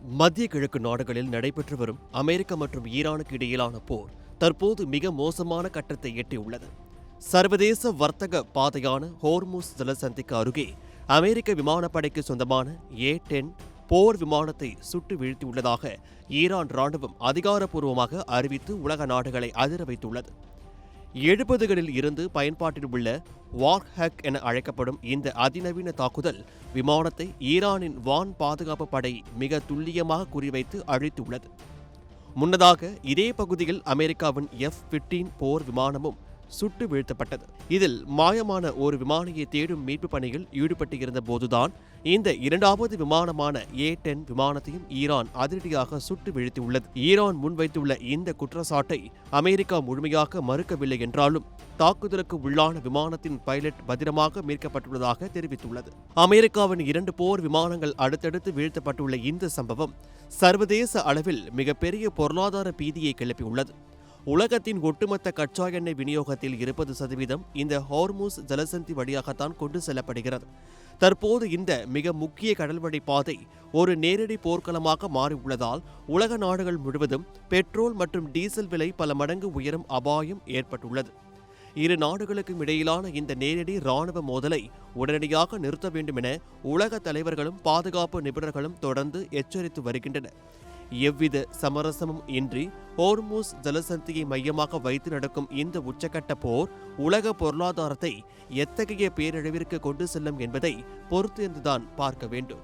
மத்திய கிழக்கு நாடுகளில் நடைபெற்று வரும் அமெரிக்கா மற்றும் ஈரானுக்கு இடையிலான போர் தற்போது மிக மோசமான கட்டத்தை எட்டியுள்ளது. சர்வதேச வர்த்தக பாதையான ஹோர்முஸ் ஜலசந்திக்கு அருகே அமெரிக்க விமானப்படைக்கு சொந்தமான A-10 போர் விமானத்தை சுட்டு வீழ்த்தியுள்ளதாக ஈரான் ராணுவம் அதிகாரப்பூர்வமாக அறிவித்து உலக நாடுகளை அதிர வைத்துள்ளது. 70களில் இருந்து பயன்பாட்டில் உள்ள வார்ஹக் என அழைக்கப்படும் இந்த அதிநவீன தாக்குதல் விமானத்தை ஈரானின் வான் பாதுகாப்பு படை மிக துல்லியமாக குறிவைத்து அழித்துள்ளது. முன்னதாக இதே பகுதியில் அமெரிக்காவின் F-15 போர் விமானமும் சுட்டு வீழ்த்தப்பட்டது. இதில் மாயமான ஒரு விமானியை தேடும் மீட்பு பணியில் ஈடுபட்டிருந்த போதுதான் இந்த இரண்டாவது விமானமான A-10 விமானத்தையும் ஈரான் அதிரடியாக சுட்டு வீழ்த்தியுள்ளது. ஈரான் முன்வைத்துள்ள இந்த குற்றச்சாட்டை அமெரிக்கா முழுமையாக மறுக்கவில்லை என்றாலும் தாக்குதலுக்கு உள்ளான விமானத்தின் பைலட் பத்திரமாக மீட்கப்பட்டுள்ளதாக தெரிவித்துள்ளது. அமெரிக்காவின் 2 போர் விமானங்கள் அடுத்தடுத்து வீழ்த்தப்பட்டுள்ள இந்த சம்பவம் சர்வதேச அளவில் மிகப்பெரிய பொருளாதார பீதியை கிளப்பியுள்ளது. உலகத்தின் ஒட்டுமொத்த கச்சா எண்ணெய் விநியோகத்தில் 20% இந்த ஹோர்முஸ் ஜலசந்தி வழியாகத்தான் கொண்டு செல்லப்படுகிறது. தற்போது இந்த மிக முக்கிய கடல்வழி பாதை ஒரு நேரடி போர்க்களமாக மாறியுள்ளதால் உலக நாடுகள் முழுவதும் பெட்ரோல் மற்றும் டீசல் விலை பல மடங்கு உயரும் அபாயம் ஏற்பட்டுள்ளது. இரு நாடுகளுக்கும் இடையிலான இந்த நேரடி இராணுவ மோதலை உடனடியாக நிறுத்த வேண்டும் என உலக தலைவர்களும் பாதுகாப்பு நிபுணர்களும் தொடர்ந்து எச்சரித்து வருகின்றனர். எவ்வித சமரசமும் இன்றி ஹோர்முஸ் ஜலசந்தியை மையமாக வைத்து நடக்கும் இந்த உச்சக்கட்ட போர் உலக பொருளாதாரத்தை எத்தகைய பேரழிவிற்கு கொண்டு செல்லும் என்பதை பொறுத்திருந்துதான் பார்க்க வேண்டும்.